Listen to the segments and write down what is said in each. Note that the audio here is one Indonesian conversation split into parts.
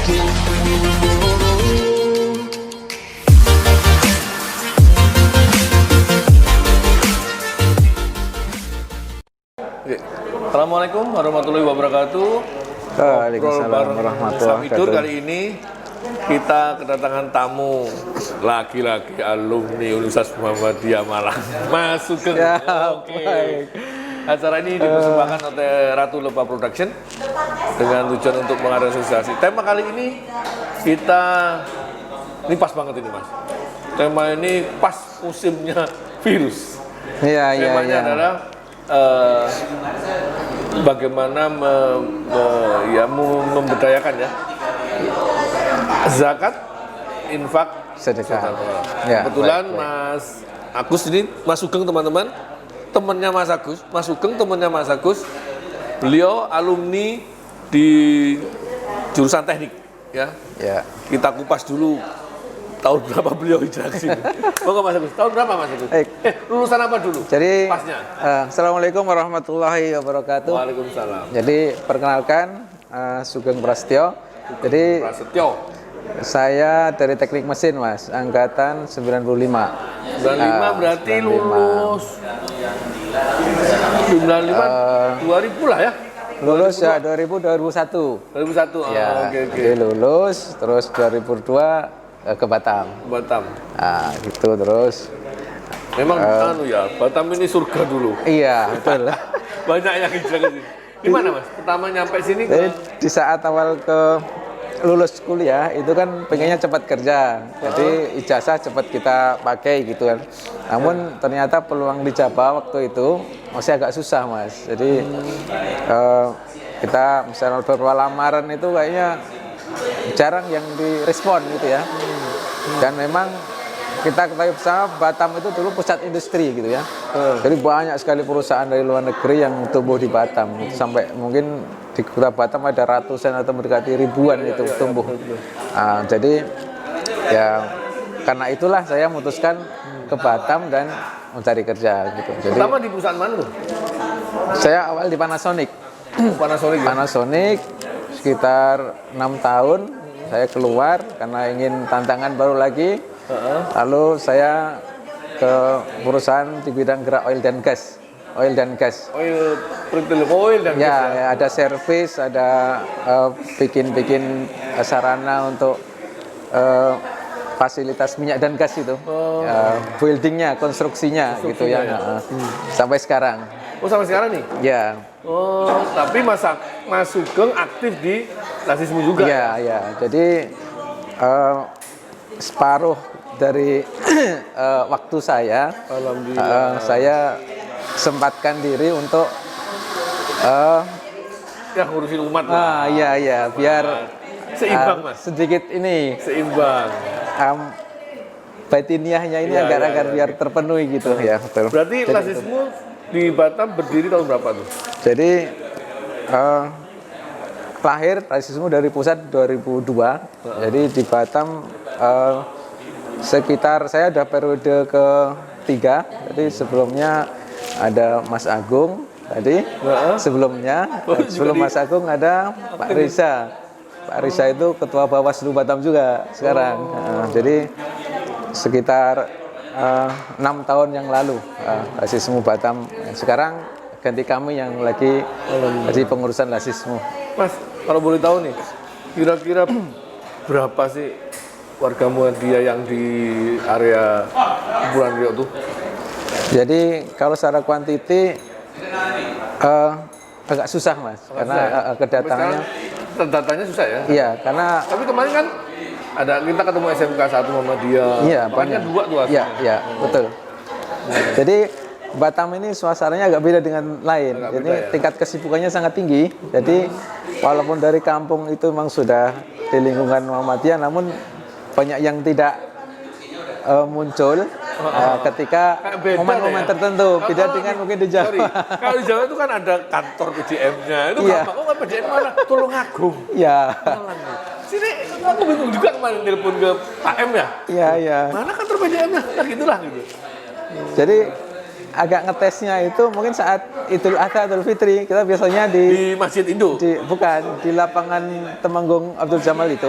Assalamualaikum warahmatullahi wabarakatuh. Waalaikumsalam warahmatullahi wabarakatuh. wabarakatuh. Kali ini kita kedatangan tamu laki-laki alumni Universitas Muhammadiyah Malang. Mas Sugeng. Ya, Oke. baik. Acara ini dipersembahkan oleh Ratu Lepa Production dengan tujuan untuk mengadakan sosialisasi. Tema kali ini ini pas banget ini, Mas. Tema ini pas musimnya virus. Iya, iya, Temanya iya. adalah bagaimana memberdayakan ya zakat, infak, Sedekah. sedekah. Ya, Kebetulan baik, baik. Mas Agus ini, Mas Sugeng teman-teman, temannya Mas Agus, Mas Sugeng temannya Mas Agus. Beliau alumni di jurusan teknik, ya. Ya. Kita kupas dulu tahun berapa beliau hijrah ke sini. Monggo Mas Agus, tahun berapa Mas Agus? Baik. Lulusan apa dulu? Jadi, Pasnya. Assalamualaikum warahmatullahi wabarakatuh. Waalaikumsalam. Jadi, perkenalkan, Sugeng Prasetyo. Jadi, Prasetyo. saya dari teknik mesin, Mas, angkatan 95. 95 berarti 95. lulus 95 2000 lah ya. Lulus ya 2001. 2001. Ya, Oke. jadi lulus, terus 2002 ke Batam. Batam. Nah, gitu terus. Memang Batam ini surga dulu. Iya, betul. Banyak yang hijrah ke sini. Gimana Mas? Pertama nyampe sini Jadi di saat awal lulus kuliah itu kan pengennya cepat kerja, jadi ijazah cepat kita pakai gitu kan. Namun ternyata peluang di Jawa waktu itu masih agak susah, Mas. Jadi kita misalnya beberapa lamaran itu kayaknya jarang yang direspon gitu ya. Dan memang kita ketahui bersama Batam itu dulu pusat industri gitu ya. Jadi banyak sekali perusahaan dari luar negeri yang tumbuh di Batam. Sampai mungkin di kota Batam ada ratusan atau mendekati ribuan itu tumbuh. Nah, jadi ya karena itulah saya memutuskan ke Batam dan mencari kerja gitu. Jadi pertama di perusahaan mana tuh? saya awal di Panasonic. Panasonic ya? Panasonic sekitar 6 tahun saya keluar karena ingin tantangan baru lagi. Lalu saya ke perusahaan di bidang gerak oil dan gas. Oil dan gas. Oil dan Ya, gas. ya, ada servis, ada bikin sarana untuk fasilitas minyak dan gas itu. Buildingnya, konstruksinya gitu ya. Sampai sekarang. Oh, sampai sekarang nih? Ya. Oh, tapi Mas Sugeng aktif di Lasismu juga? Ya, ya. Jadi separuh dari waktu saya, saya sempatkan diri untuk ya ngurusin umat lah. iya, biar Seimbang Mas? sedikit ini Seimbang. batiniahnya ini Iya, agar biar terpenuhi gitu ya, betul. Berarti Jadi, Lasismu di Batam berdiri tahun berapa tuh? jadi lahir Lasismu dari pusat 2002. Jadi di Batam sekitar saya ada periode ketiga. Jadi sebelumnya ada Mas Agung tadi. Sebelumnya sebelum Mas Agung ada Pak Riza. Pak Riza itu ketua Bawaslu Batam juga sekarang. Jadi sekitar 6 tahun yang lalu Lasismu Batam. Sekarang ganti kami yang lagi di pengurusan Lasismu. Mas, kalau boleh tahu nih, kira-kira berapa sih warga Muhammadiyah yang di area Kepulauan Riau tuh? Jadi kalau secara kuantiti agak susah, Mas, karena kedatangannya. Datanya susah ya? Iya, karena Tapi kemarin kan kita ketemu SMK 1 Muhammadiyah. iya Makanya banyak. 2 tuh. Iya, iya, betul. Jadi Batam ini suasananya agak beda dengan lain. Agak Jadi beda ya? tingkat kesibukannya sangat tinggi. Jadi walaupun dari kampung itu memang sudah di lingkungan Muhammadiyah, namun banyak yang tidak muncul ketika Beda momen-momen ya? tertentu. Beda dengan mungkin di Jawa. Sorry, kalau di Jawa itu kan ada kantor PDM-nya. Itu Iya. gampang. Oh, kan PDM mana? Tulungagung. Iya. Sini aku bingung juga kemarin telepon ke Pak M ya. Iya, iya. Mana kantor PDM-nya? Nah, gitulah gitu. Jadi agak ngetesnya itu mungkin saat Idul Adha, Idul Fitri, kita biasanya Di Masjid Indo. bukan di lapangan Temanggung Abdul Jamal itu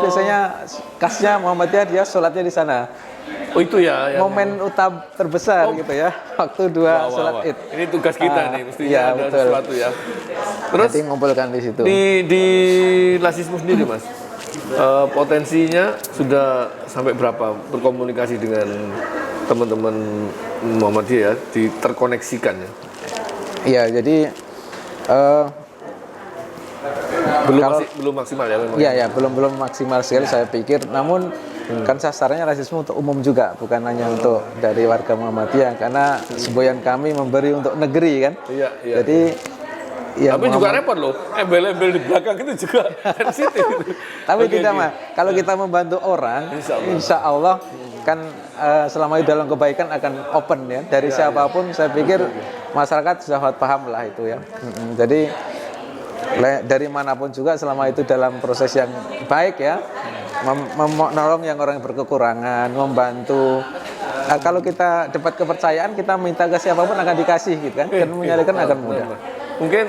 biasanya khasnya Muhammadiyah, dia sholatnya di sana. Oh itu ya. Momen utama terbesar gitu ya, waktu dua sholat Id. Ini tugas kita nih, mestinya iya, ada betul. sesuatu ya. Terus Nanti ngumpulkan di situ. di Lasismu sendiri Mas, potensinya sudah sampai berapa berkomunikasi dengan teman-teman Muhammadiyah ya, terkoneksikan ya? Iya, jadi belum maksimal ya memang. iya ya belum maksimal sekali saya pikir. Namun kan sasarannya rasisme untuk umum juga, bukan hanya untuk dari warga Muhammadiyah, karena semboyan kami memberi untuk negeri kan. Iya. Jadi ya Tapi juga repot loh, embel-embel di belakang itu juga sensitif. Tapi Oke, tidak oke. mah, kalau kita membantu orang, insya Allah kan selama itu dalam kebaikan akan open ya. Dari siapapun saya pikir masyarakat sudah paham lah itu ya. Jadi dari manapun juga selama itu dalam proses yang baik ya, menolong yang orang yang berkekurangan, membantu. Kalau kita dapat kepercayaan, kita minta ke siapapun akan dikasih gitu kan, dan menyalurkan akan mudah. Mungkin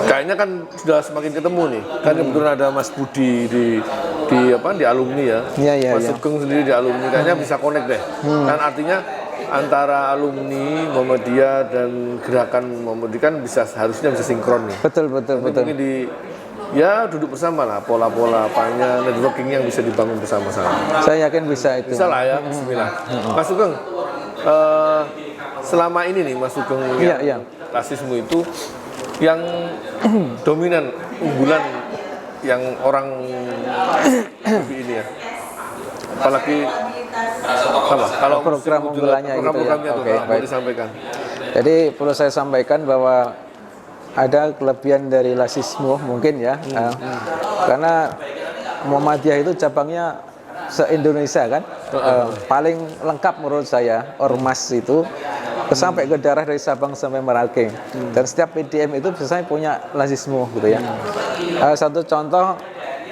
kayaknya kan sudah semakin ketemu nih. Kan kebetulan ada Mas Budi di alumni ya. Iya. Mas Sugeng sendiri di alumni, kayaknya bisa connect deh. Kan artinya antara alumni Muhammadiyah dan gerakan Muhammadiyah kan harusnya bisa sinkron nih. Betul. Mungkin ya duduk bersama lah, pola-pola apanya, networking yang bisa dibangun bersama-sama. Saya yakin bisa itu. Bisa lah ya, bismillah. Mas Sugeng, selama ini nih Mas Sugeng Iya. rasisme itu yang dominan, unggulan yang orang lebih ini ya. Apalagi kalau program unggulannya gitu ya. program-programnya tuh Oke, kalau mau baik. disampaikan. Jadi perlu saya sampaikan bahwa ada kelebihan dari Lasismu mungkin ya, karena Muhammadiyah itu cabangnya se-Indonesia kan, paling lengkap menurut saya ormas itu sampai ke daerah dari Sabang sampai Merauke, dan setiap PDM itu biasanya punya Lasismu gitu ya. Satu contoh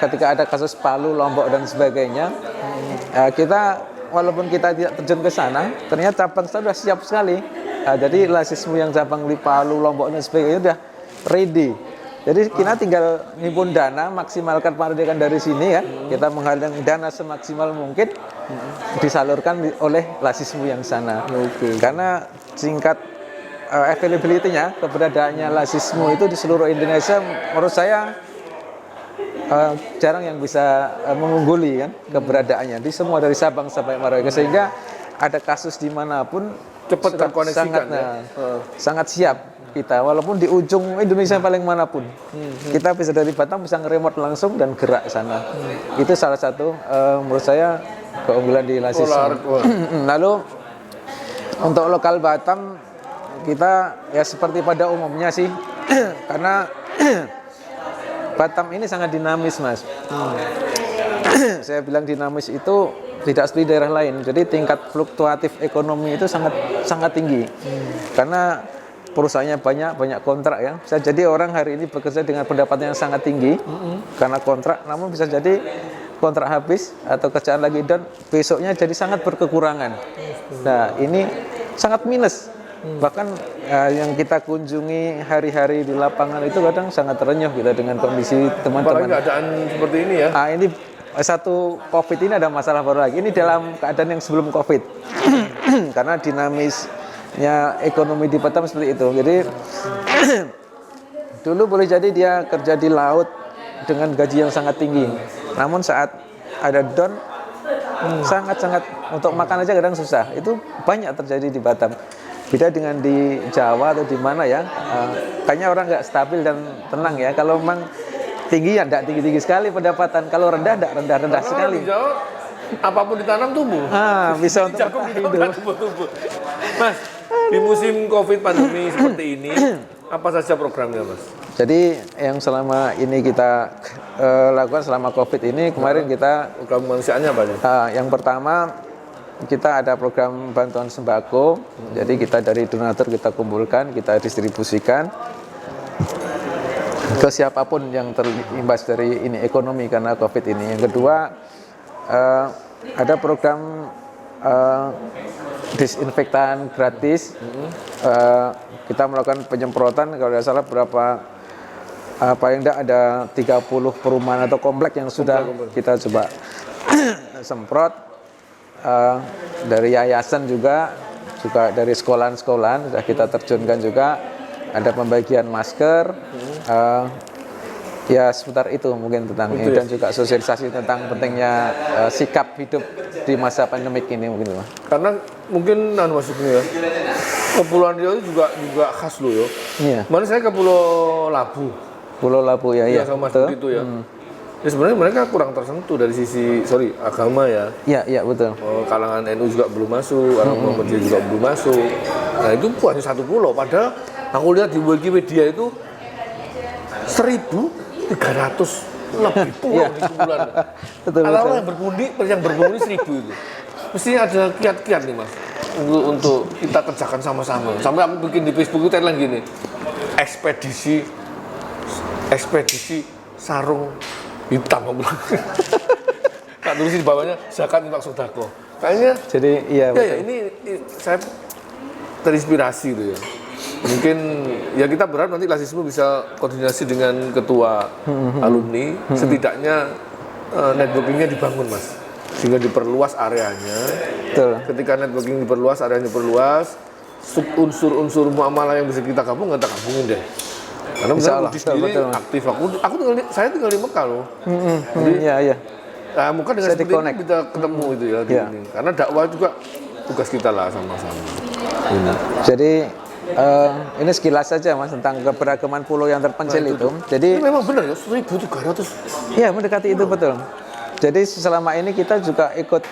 ketika ada kasus Palu, Lombok dan sebagainya, kita walaupun kita tidak terjun ke sana, ternyata cabang sudah siap sekali. Jadi Lasismu yang cabang di Palu, Lombok dan sebagainya udah ready. Jadi kita tinggal himpun dana, maksimalkan pendidikan dari sini ya. Kita menghadirkan dana semaksimal mungkin disalurkan oleh Lasismu yang sana. Karena tingkat availability-nya, keberadaannya Lasismu itu di seluruh Indonesia menurut saya jarang yang bisa mengungguli kan keberadaannya di semua dari Sabang sampai Merauke, sehingga ada kasus dimanapun Cepat terkoneksikan sangat siap kita, walaupun di ujung Indonesia paling manapun kita bisa dari Batam bisa nge-remote langsung dan gerak sana. Itu salah satu menurut saya keunggulan di Lasismu. Lalu untuk lokal Batam kita ya seperti pada umumnya sih karena Batam ini sangat dinamis Mas. Saya bilang dinamis itu tidak seperti daerah lain. Jadi tingkat fluktuatif ekonomi itu sangat tinggi. Karena perusahaannya banyak kontrak ya. Bisa jadi orang hari ini bekerja dengan pendapatan yang sangat tinggi karena kontrak, namun bisa jadi kontrak habis atau kerjaan lagi dan besoknya jadi sangat berkekurangan. Nah, ini sangat minus. Bahkan yang kita kunjungi hari-hari di lapangan itu kadang sangat renyuh kita dengan kondisi teman-teman. Apalagi keadaan seperti ini ya. Ini satu COVID ini ada masalah baru lagi. Ini dalam keadaan yang sebelum COVID. Karena dinamisnya ekonomi di Batam seperti itu. Jadi dulu boleh jadi dia kerja di laut dengan gaji yang sangat tinggi. Namun saat ada down sangat-sangat untuk makan aja kadang susah. Itu banyak terjadi di Batam. Beda dengan di Jawa atau di mana ya, kayaknya orang nggak stabil dan tenang ya. Kalau memang tinggi ya tidak tinggi-tinggi sekali pendapatan, kalau rendah tidak rendah-rendah sekali. Di Jawa apapun ditanam tumbuh. Bisa untuk Jagung hidup. tumbuh. Mas, di musim Covid pandemi seperti ini, apa saja programnya Mas? Jadi yang selama ini kita lakukan selama Covid ini, kemarin kita Program kemanusiaannya apa nih? yang pertama kita ada program bantuan sembako. Jadi kita dari donatur kita kumpulkan, kita distribusikan ke siapapun yang terimbas dari ini ekonomi karena Covid ini. Yang kedua ada program disinfektan gratis. Kita melakukan penyemprotan kalau tidak salah berapa paling tidak ada 30 perumahan atau komplek yang sudah kita coba semprot. Dari yayasan juga dari sekolahan-sekolahan sudah kita terjunkan juga. Ada pembagian masker. Ya seputar itu mungkin tentang ini dan juga sosialisasi tentang pentingnya sikap hidup di masa pandemik ini mungkin Pak. Karena mungkin Mas Sugeng ya, Kepulauan Riau itu juga khas loh ya. Iya. Mana saya ke Pulau Labu. Pulau Labu ya, Iya sama seperti itu ya. Ya sebenarnya mereka kurang tersentuh dari sisi agama ya. Iya betul. Kalangan NU juga belum masuk, orang Muhammadiyah juga belum masuk. Nah itu hanya satu pulau. Padahal aku lihat di Wikipedia itu 1.300 lebih pulau di Kepulauan. Betul. Kalau yang berpenghuni 1.000 itu. Mesti ada kiat-kiat nih Mas. Untuk kita kerjakan sama-sama. Sampai aku bikin di Facebook itu tagline gini. Ekspedisi sarung hitam. Tak tulis di bawahnya zakat infak sedekah. Kayaknya jadi iya. Ya ini saya terinspirasi itu ya. Mungkin ya kita berharap nanti Lasismu bisa koordinasi dengan ketua alumni, setidaknya networkingnya dibangun Mas, sehingga diperluas areanya. Betul. Ketika networking diperluas, areanya diperluas, unsur-unsur muamalah yang bisa kita gabung, kita gabungin deh. Karena misalnya di sendiri aktif, saya tinggal di Mekah loh. Jadi iya. Nah, mungkin dengan seperti ini kita ketemu itu ya di ini. Karena dakwah juga tugas kita lah sama-sama. Jadi ini sekilas saja Mas tentang keberagaman pulau yang terpencil itu. Jadi ini memang benar ya 1.300. Iya mendekati itu betul. Jadi selama ini kita juga ikut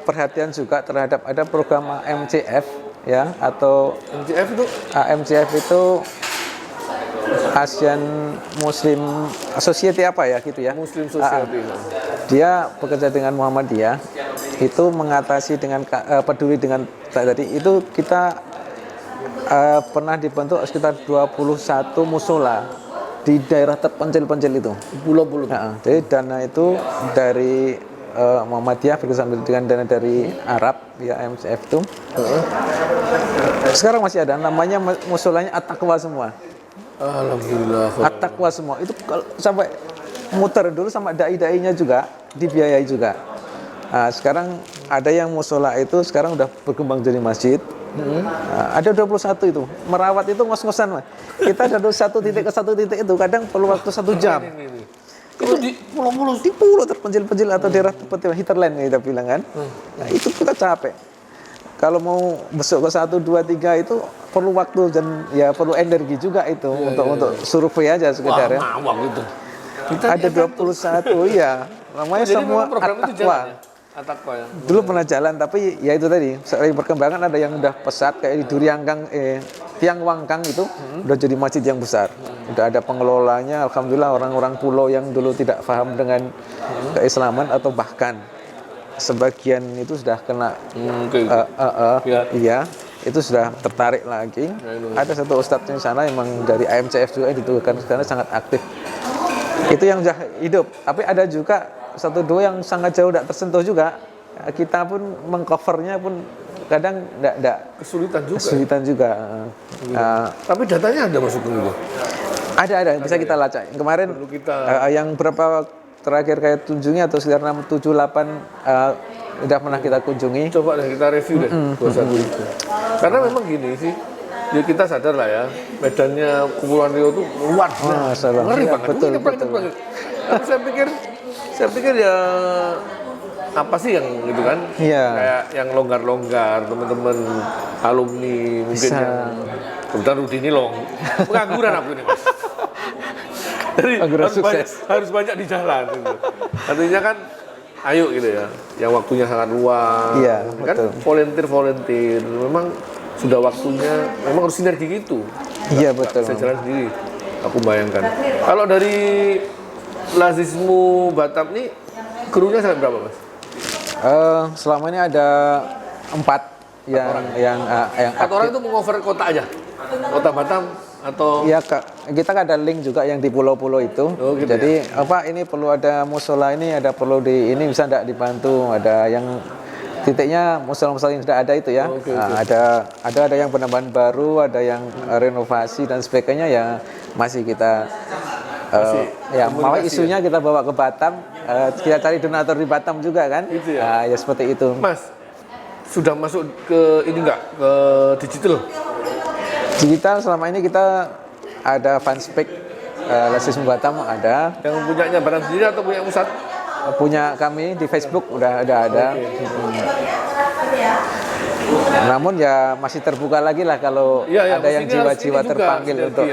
perhatian juga terhadap ada program MCF ya atau MCF itu Asian Muslim Society apa ya gitu ya. Muslim Society. Dia bekerja dengan Muhammadiyah itu mengatasi dengan peduli dengan tadi itu kita pernah dibentuk sekitar 21 musola di daerah terpencil-pencil itu. Pulau-pulau. Jadi dana itu dari Muhammadiyah bekerjasama dengan dana dari Arab ya MCF itu. Sekarang masih ada namanya musolanya At-Taqwa semua. Alhamdulillah. At-Taqwa semua itu sampai muter dulu sama dai-dainya juga dibiayai juga. Nah, sekarang ada yang musola itu sekarang udah berkembang jadi masjid. Ada 21 itu merawat itu ngos-ngosan Mas. Kita dari satu titik ke satu titik itu kadang perlu waktu 1 jam. Itu di pulau terpencil-pencil atau daerah seperti hinterland kita bilang kan. Nah itu kita capek. Kalau mau besok ke 1, 2, 3 itu perlu waktu dan ya perlu energi juga itu untuk survei aja sekedar ya. Gitu. Ada 21 ya. Namanya jadi semua At-Taqwa. Ya? Dulu pernah jalan tapi ya itu tadi seiring perkembangan ada yang udah pesat kayak di Duriangkang Tiang Wangkang itu udah jadi masjid yang besar. Udah ada pengelolanya, alhamdulillah orang-orang pulau yang dulu tidak paham dengan keislaman atau bahkan sebagian itu sudah kena iya itu sudah tertarik lagi. Ada satu ustadz di sana emang dari AMCF juga yang ditugaskan karena sangat aktif. Itu yang hidup. Tapi ada juga 1-2 yang sangat jauh tidak tersentuh juga. Kita pun mengcovernya pun kadang tidak kesulitan juga. Tapi datanya ada masuk dulu. Ada bisa kita lacak. Kemarin yang berapa terakhir kayak kunjungi atau sekitar 6, 7, 8 udah pernah kita kunjungi. Coba deh kita review deh 21 itu. Karena memang gini sih. Ya kita sadar lah ya, medannya Kepulauan Riau itu luar biasa, ngeri banget. Betul. Tapi saya pikir ya apa sih yang gitu kan? Iya. Kayak yang longgar-longgar, teman-teman alumni mungkin yang kebetulan Rudi ini pengangguran aku ini Mas. Jadi harus banyak di jalan gitu. Artinya kan ayo gitu ya, yang waktunya sangat luang. Iya, kan volunteer memang sudah waktunya, memang harus sinergi gitu. Iya betul. Bisa jalan sendiri. Aku bayangkan. Kalau dari Lasismu Batam nih krunya sampai berapa Mas? Selama ini ada 4 yang aktif. Orang itu mengover kota aja, kota Batam atau? Iya kita ada link juga yang di pulau-pulau itu. Gitu jadi ya? ini perlu ada musola ini, ada perlu di ini bisa enggak dibantu, ada yang titiknya musola-musola yang sudah ada itu ya. Nah, ada yang penambahan baru, ada yang renovasi dan sebagainya ya masih kita ya mau isunya kita bawa ke Batam, kita cari donatur di Batam juga kan. Gitu ya? Ya seperti itu. Mas, sudah masuk ke ini enggak, ke digital? Digital selama ini kita ada fanspage Lesisme Batam ada. Yang punyanya barang sendiri atau punya pusat? Punya kami di Facebook udah ada. Namun ya masih terbuka lagi lah kalau ada yang jiwa-jiwa terpanggil untuk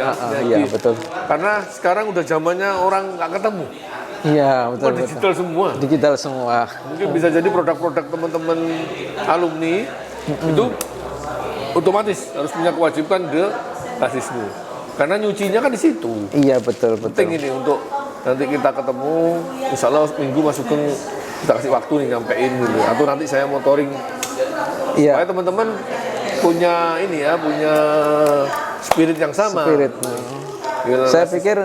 iya betul. Karena sekarang udah zamannya orang nggak ketemu. Iya betul. Digital semua. Digital semua. Mungkin bisa jadi produk-produk teman-teman alumni itu otomatis harus punya kewajiban ke Lesisme. Karena nyucinya kan di situ. Iya betul. Penting ini untuk nanti kita ketemu, insya Allah minggu Mas Sugeng kita kasih waktu nih nyampein gitu. Atau nanti saya motoring. Iya. Supaya teman-teman punya ini ya, punya spirit yang sama. Spirit. Gitu. Saya pikir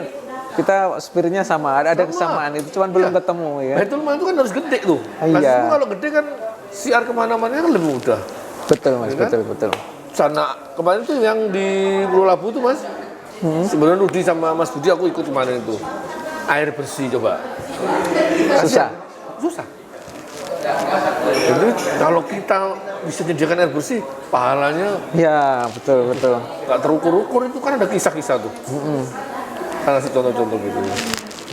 kita spiritnya sama, ada kesamaan itu, cuman belum ketemu ya. Nah, itu kan harus gede tuh. Iya. Itu kalau gede kan siar kemana-mana kan lebih mudah. Betul Mas, Ya kan? betul. Sana kemarin tuh yang di Pulau Labu tuh Mas, sebenarnya Rudi sama Mas Budi aku ikut kemarin itu. Air bersih coba. Susah. Jadi kalau kita bisa menyediakan air bersih, pahalanya Ya betul. nggak terukur-ukur, itu kan ada kisah-kisah tuh. Kan kasih contoh-contoh gitu.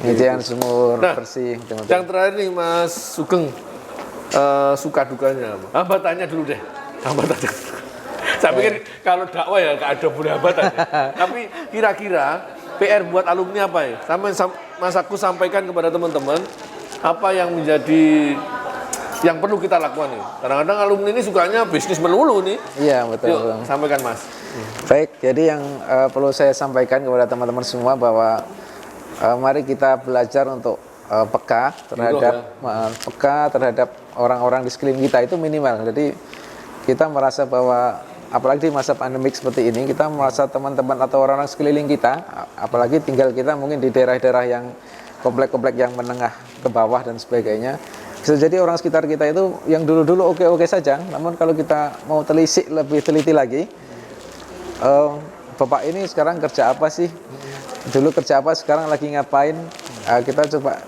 Nyediakan sumur Nah, bersih. Teman-teman. Yang terakhir nih Mas Sugeng, suka dukanya apa? Hambatannya dulu deh. Hambatannya. Saya pikir kalau dakwah ya nggak ada boleh hambatan. Tapi kira-kira PR buat alumni apa ya? Mas aku sampaikan kepada teman-teman apa yang menjadi yang perlu kita lakukan nih. Kadang-kadang alumni ini sukanya bisnis melulu nih. Iya betul. Yuk, sampaikan Mas. Baik, jadi yang perlu saya sampaikan kepada teman-teman semua bahwa mari kita belajar untuk peka terhadap orang-orang di sekeliling kita itu minimal. Jadi kita merasa bahwa apalagi di masa pandemik seperti ini, kita merasa teman-teman atau orang-orang sekeliling kita, apalagi tinggal kita mungkin di daerah-daerah yang komplek-komplek yang menengah ke bawah dan sebagainya, bisa jadi orang sekitar kita itu yang dulu-dulu oke-oke saja, namun kalau kita mau telisik lebih teliti lagi, Bapak ini sekarang kerja apa sih? Dulu kerja apa, sekarang lagi ngapain? Kita coba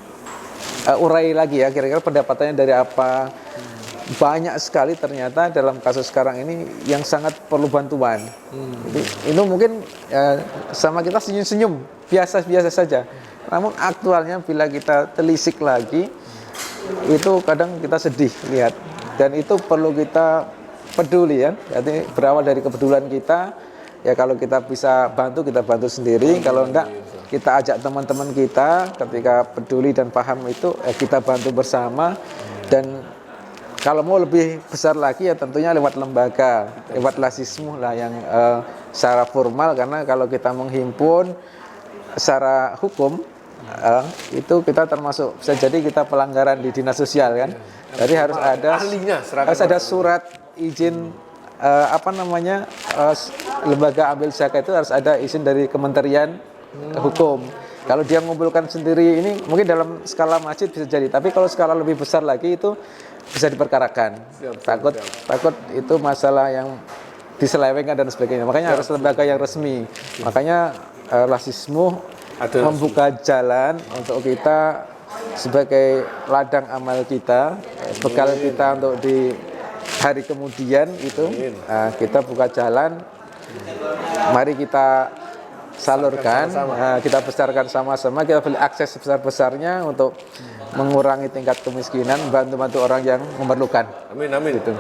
urai lagi ya, kira-kira pendapatannya dari apa. Banyak sekali ternyata dalam kasus sekarang ini yang sangat perlu bantuan. Jadi ini mungkin sama kita senyum-senyum, biasa-biasa saja. Namun aktualnya bila kita telisik lagi, itu kadang kita sedih lihat. Dan itu perlu kita peduli ya. Jadi berawal dari kepedulian kita, ya kalau kita bisa bantu, kita bantu sendiri. Kalau enggak, kita ajak teman-teman kita ketika peduli dan paham itu, kita bantu bersama. Dan kalau mau lebih besar lagi ya tentunya lewat lembaga, lewat Lesisme lah yang secara formal, karena kalau kita menghimpun secara hukum itu kita termasuk bisa jadi kita pelanggaran di dinas sosial kan. Jadi harus ada surat izin lembaga ambil zakat itu harus ada izin dari Kementerian Hukum. Kalau dia mengumpulkan sendiri ini mungkin dalam skala masjid bisa jadi, tapi kalau skala lebih besar lagi itu bisa diperkarakan. Takut itu masalah yang diselewengkan dan sebagainya. Makanya harus lembaga yang resmi. Makanya Lesisme membuka jalan untuk kita sebagai ladang amal kita, bekal kita untuk di hari kemudian itu kita buka jalan. Mari kita salurkan, kita besarkan sama-sama, kita beri akses sebesar-besarnya untuk mengurangi tingkat kemiskinan, bantu-bantu orang yang memerlukan. Amin. Gitu.